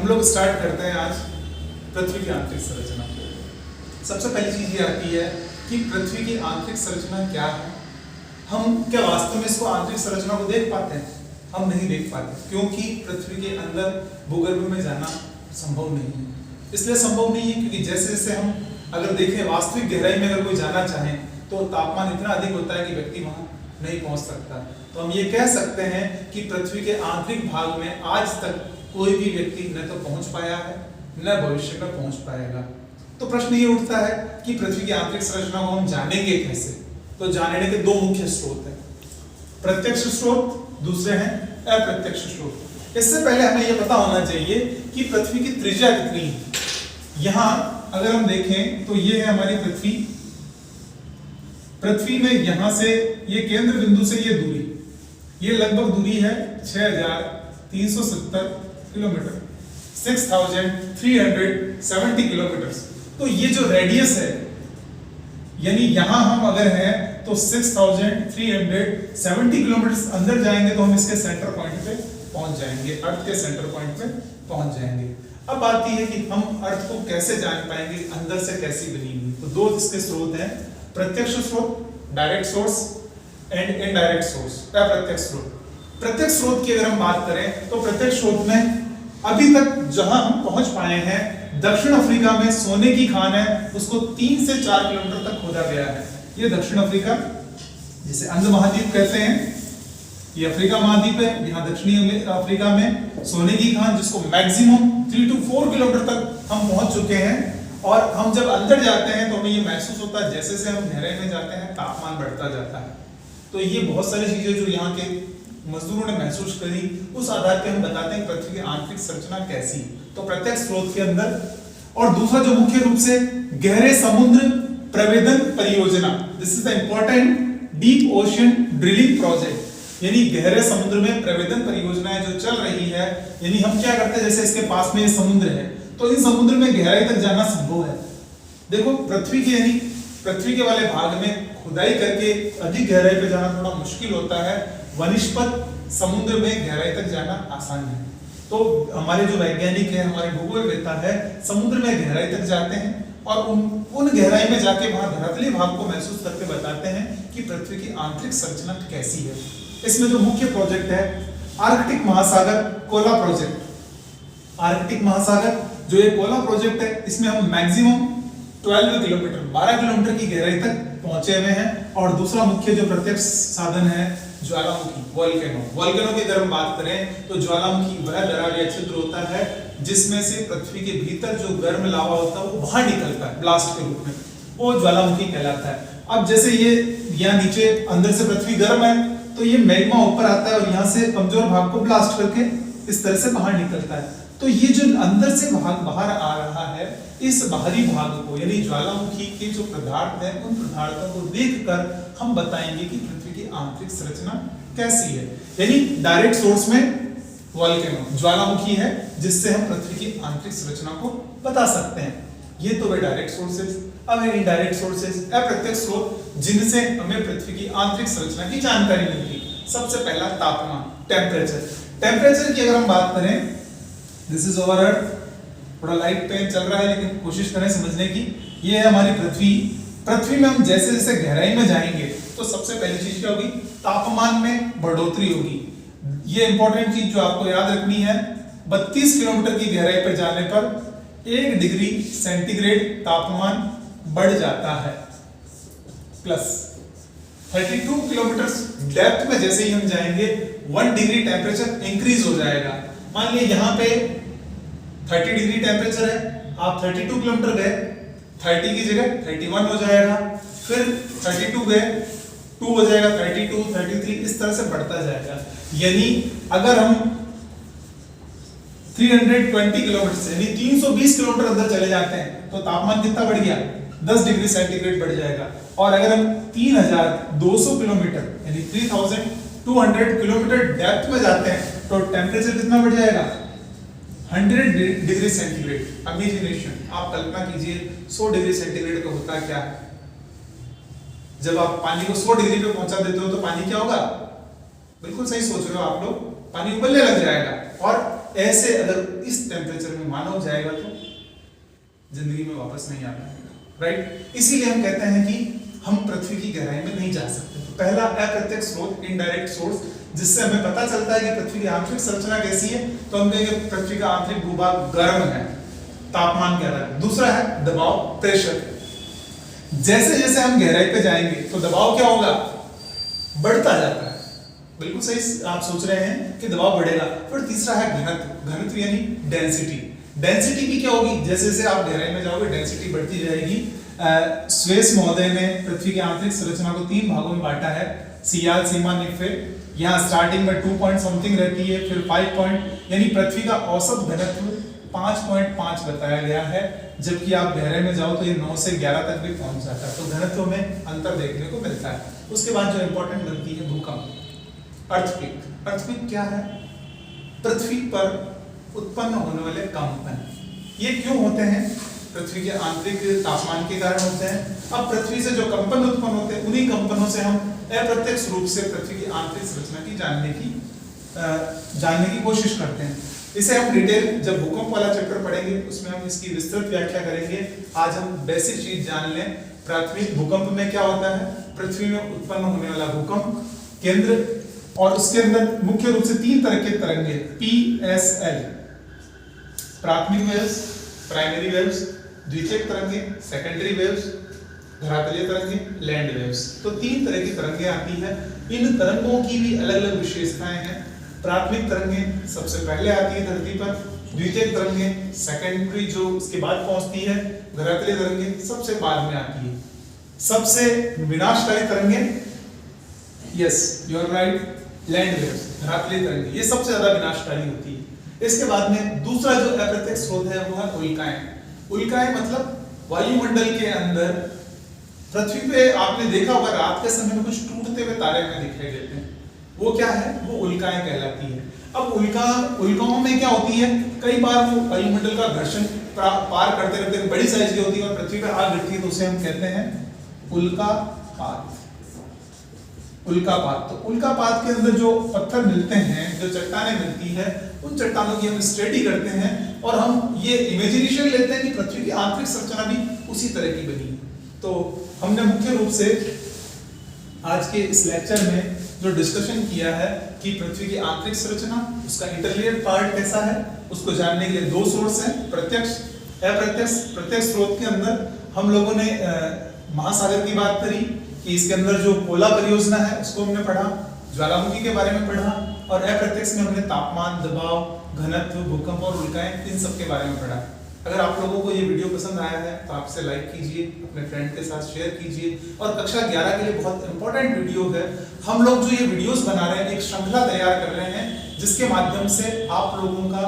हम लोग स्टार्ट करते हैं आज पृथ्वी की आंतरिक संरचना। सबसे पहली चीज ये आती है कि पृथ्वी की आंतरिक संरचना क्या है। हम क्या वास्तव में इसको आंतरिक संरचना को देख पाते हैं? हम नहीं देख पाते, क्योंकि पृथ्वी के अंदर भूगर्भ में जाना संभव नहीं है। इसलिए संभव नहीं है क्योंकि जैसे जैसे हम अगर देखें वास्तविक गहराई में अगर कोई जाना चाहे तो तापमान इतना अधिक होता है कि व्यक्ति वहां नहीं पहुंच सकता। तो हम ये कह सकते हैं कि पृथ्वी के आंतरिक भाग में आज तक कोई भी व्यक्ति न तो पहुंच पाया है न भविष्य में पहुंच पाएगा। तो प्रश्न ये उठता है कि पृथ्वी की आंतरिक संरचना को हम जानेंगे कैसे? तो जानने के दो मुख्य स्रोत हैं, प्रत्यक्ष स्रोत, दूसरे हैं अप्रत्यक्ष स्रोत। इससे पहले हमें यह पता होना चाहिए कि पृथ्वी की त्रिज्या कितनी है। यहां अगर हम देखें तो ये है हमारी पृथ्वी। पृथ्वी में यहां से ये केंद्र बिंदु से ये दूरी, ये लगभग दूरी है 6370 किलोमीटर, 6370 किलोमीटर। तो ये जो रेडियस है, यानी यहां हम अगर हैं तो 6370 किलोमीटर अंदर जाएंगे तो हम इसके सेंटर पॉइंट पे पहुंच जाएंगे, अर्थ के सेंटर पॉइंट पे पहुंच जाएंगे। अब आती है कि हम अर्थ को कैसे जान पाएंगे, अंदर से कैसी बनी हुई। तो दो इसके स्रोत हैं, प्रत्यक्ष स्रोत direct source and indirect source, अप्रत्यक्ष स्रोत। प्रत्यक्ष स्रोत की अगर हम बात करें तो प्रत्यक्ष स्रोत में अभी तक जहां हम पहुंच पाए हैं, दक्षिण अफ्रीका में सोने की खान है, उसको 3 से 4 किलोमीटर तक खोदा गया है। ये दक्षिण अफ्रीका, जिसे अंध महाद्वीप कहते हैं, ये अफ्रीका महाद्वीप है। यहाँ दक्षिणी अफ्रीका में सोने की खान, जिसको मैक्सिमम 3 to 4 किलोमीटर तक हम पहुंच चुके हैं। और हम जब अंदर जाते हैं तो हमें ये महसूस होता है जैसे जैसे हम गहराई में जाते हैं तापमान बढ़ता जाता है। तो ये बहुत सारी चीजें जो यहाँ के मजदूरों ने महसूस करी, उस आधार पे हम बताते हैं पृथ्वी की आंतरिक संरचना कैसी। तो प्रत्यक्ष स्रोत के अंदर, और दूसरा जो मुख्य रूप से गहरे समुद्र प्रवेदन परियोजना, this is the important deep ocean drilling project, यानी गहरे समुद्र में प्रवेदन परियोजनाएं जो चल रही है। यानी हम क्या करते हैं, जैसे इसके पास में ये समुद्र है तो इन समुद्र में गहराई तक जाना संभव है। देखो पृथ्वी के, यानी पृथ्वी के वाले भाग में खुदाई करके अधिक गहराई पे जाना थोड़ा मुश्किल होता है, वनिष्पत समुद्र में गहराई तक जाना आसान है। तो हमारे जो वैज्ञानिक है, हमारे भूगोलवेत्ता है, समुद्र में गहराई तक जाते हैं और उन गहराई में जाके वहां धरातलीय भाग को महसूस करके बताते हैं कि पृथ्वी की आंतरिक संरचना कैसी है। इसमें जो मुख्य प्रोजेक्ट है आर्कटिक महासागर कोला प्रोजेक्ट। आर्कटिक महासागर जो ये कोला प्रोजेक्ट है, इसमें हम मैक्सिमम 12 किलोमीटर 12 किलोमीटर की गहराई तक पहुंचे हुए हैं। और दूसरा मुख्य जो प्रत्यक्ष साधन है ज्वालामुखी, वोल्केनो। वोल्केनो की अगर हम बात करें तो ज्वालामुखी वह दरार या छिद्र होता है जिसमें से पृथ्वी के भीतर जो गर्म लावा होता है वो बाहर निकलता है ब्लास्ट के रूप में, वो ज्वालामुखी कहलाता है। अब जैसे ये यहाँ नीचे अंदर से पृथ्वी गर्म है तो ये मैग्मा ऊपर आता है और यहाँ से कमजोर भाग को ब्लास्ट करके इस तरह से बाहर निकलता है। तो ये जो अंदर से भाग बाहर आ रहा है, इस बाहरी भाग को, यानी ज्वालामुखी के जो पदार्थ हैं, उन पदार्थों को देखकर हम बताएंगे कि पृथ्वी की आंतरिक संरचना कैसी है। यानी डायरेक्ट सोर्स में वोल्केनो ज्वालामुखी है जिससे हम पृथ्वी की आंतरिक संरचना को बता सकते हैं। ये तो वे डायरेक्ट सोर्सेज। अब है इनडायरेक्ट सोर्सेज, अप्रत्यक्ष स्रोत, जिनसे हमें पृथ्वी की आंतरिक संरचना की जानकारी मिलती है। सबसे पहला तापमान, टेम्परेचर। टेम्परेचर की अगर हम बात करें, दिस इज ओवर अर्थ, थोड़ा लाइट पेन चल रहा है लेकिन कोशिश करें समझने की। ये है हमारी पृथ्वी। पृथ्वी में हम जैसे जैसे गहराई में जाएंगे तो सबसे पहली चीज क्या होगी, तापमान में बढ़ोतरी होगी। ये इंपॉर्टेंट चीज जो आपको याद रखनी है, 32 किलोमीटर की गहराई पर जाने पर 1 डिग्री सेंटीग्रेड तापमान बढ़ जाता है, प्लस 32 किलोमीटर डेप्थ में जैसे ही हम जाएंगे 1 डिग्री टेम्परेचर इंक्रीज हो जाएगा। मान लीजिए यहाँ पे 30 डिग्री टेम्परेचर है, आप 32 किलोमीटर गए, 30 की जगह 31 हो जाएगा, फिर 32 गए 2 हो जाएगा, 32, 33, इस तरह से बढ़ता जाएगा। यानी अगर हम 320 किलोमीटर से, यानी 320 किलोमीटर अंदर चले जाते हैं तो तापमान कितना बढ़ गया, 10 डिग्री सेंटीग्रेड बढ़ जाएगा। और अगर हम 3200 किलोमीटर यानी 3200 किलोमीटर डेप्थ में जाते हैं तो टेम्परेचर कितना बढ़ जाएगा, 100 डिग्री सेंटीग्रेड। इमेजिनेशन, आप कल्पना कीजिए 100 डिग्री सेंटीग्रेड का होता क्या है। जब आप पानी को 100 डिग्री पे पहुंचा देते हो तो पानी क्या होगा, बिल्कुल सही सोच रहे हो आप लोग, पानी उबलने लग जाएगा। और ऐसे अगर इस टेम्परेचर में मानव जाएगा तो जिंदगी में वापस नहीं आ पाएगा, राइट। इसीलिए हम कहते हैं कि हम पृथ्वी की गहराई में नहीं जा सकते। तो पहला अप्रत्यक्ष स्रोत, इनडायरेक्ट सोर्स, जिससे हमें पता चलता है कि पृथ्वी की आंतरिक संरचना कैसी है, तो हम कहेंगे पृथ्वी का आंतरिक भूभाग गर्म है, तापमान क्या है। दूसरा है दबाव, प्रेशर। जैसे जैसे हम गहराई पे जाएंगे तो दबाव क्या होगा, बढ़ता जाता है। बिल्कुल सही आप सोच रहे हैं कि दबाव बढ़ेगा। फिर तीसरा है घनत्व, घनत्व यानी डेंसिटी। डेंसिटी भी क्या होगी, जैसे जैसे आप गहराई में जाओगे डेंसिटी बढ़ती जाएगी। स्वेस महोदय ने पृथ्वी की आंतरिक संरचना को 3 भागों में बांटा है, सियाल, सीमा, निकफे। यहाँ स्टार्टिंग में 2 पॉइंट समथिंग रहती है, फिर 5 पॉइंट, यानी पृथ्वी का औसत घनत्व 5.5 बताया गया है, जबकि आप गहराई में जाओ तो ये 9 से 11 तक भी पहुंच जाता है। तो घनत्व में अंतर देखने को मिलता है। उसके बाद जो इंपॉर्टेंट बनती है भूकंप, अर्थक्वेक। अर्थक्वेक क्या है, पृथ्वी पर उत्पन्न होने वाले कंपन। ये क्यों होते हैं, पृथ्वी के आंतरिक तापमान के कारण होते हैं। अब पृथ्वी से जो कंपन उत्पन्न होते हैं, उन्हीं कंपनों से हम अप्रत्यक्ष रूप से पृथ्वी की आंतरिक संरचना की जानने की कोशिश करते हैं। इसे हम डिटेल जब भूकंप वाला चैप्टर पढ़ेंगे उसमें हम इसकी विस्तृत व्याख्या करेंगे। आज हम बेसिक चीज जान लें, प्राथमिक भूकंप में क्या होता है, पृथ्वी में उत्पन्न होने वाला भूकंप केंद्र, और उसके अंदर मुख्य रूप से 3 तरह के तरंगे, PSL, प्राथमिक वेव्स, प्राइमरी वेव्स, द्वितीयक तरंगे, सेकेंडरी वेव्स, धरातलीय तरंगे, लैंड वेव्स। तो 3 तरह की तरंगे आती है। इन तरंगों की भी अलग अलग विशेषताएं हैं। प्राथमिक तरंगे सबसे पहले आती है धरती पर, द्वितीयक तरंगे सेकेंडरी जो उसके बाद पहुंचती है, धरातलीय तरंगे सबसे बाद में आती है। सबसे विनाशकारी तरंगे, yes you are right, land waves, धरातलीय तरंगे, ये सबसे ज्यादा विनाशकारी होती है। इसके बाद में दूसरा जो अप्रत्यक्ष स्रोत है वो है उल्काएं। उल्काएं मतलब वायुमंडल के अंदर, पृथ्वी पे आपने देखा होगा रात के समय में कुछ टूटते हुए तारे हमें दिखाई देते हैं, वो क्या है, वो उल्काएं कहलाती है। अब उल्काओं में क्या होती है, कई बार वो वायुमंडल का घर्षण पार करते करते बड़ी साइज की होती है और पृथ्वी पर आ गिरती है, तो उसे हम कहते हैं उल्कापात। उल्कापात, तो उल्कापात के अंदर जो पत्थर मिलते हैं, जो चट्टानें मिलती है, उन चट्टानों की हम स्टडी करते हैं और हम ये इमेजिनेशन लेते हैं कि पृथ्वी की आंतरिक संरचना भी उसी तरह की बनी है। तो हमने मुख्य रूप से आज के इस लेक्चर में जो डिस्कशन किया है कि पृथ्वी की आंतरिक संरचना, उसका इंटरलेयर्ड पार्ट कैसा है, उसको जानने के लिए 2 सोर्स हैं, प्रत्यक्ष, अप्रत्यक्ष। प्रत्यक्ष स्रोत के अंदर हम लोगों ने महासागर की बात करी कि इसके अंदर जो कोला परियोजना है उसको हमने पढ़ा, ज्वालामुखी के बारे में पढ़ा, और अप्रत्यक्ष में हमने तापमान, दबाव, घनत्व, भूकंप और उल्काएं, इन सब के बारे में पढ़ा। अगर आप लोगों को ये वीडियो पसंद आया है तो आपसे लाइक कीजिए, अपने फ्रेंड के साथ शेयर कीजिए। और कक्षा 11 के लिए बहुत इंपॉर्टेंट वीडियो है। हम लोग जो ये वीडियोस बना रहे हैं, एक श्रृंखला तैयार कर रहे हैं, जिसके माध्यम से आप लोगों का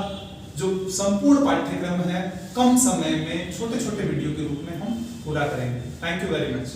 जो संपूर्ण पाठ्यक्रम है कम समय में छोटे छोटे वीडियो के रूप में हम पूरा करेंगे। Thank you very much.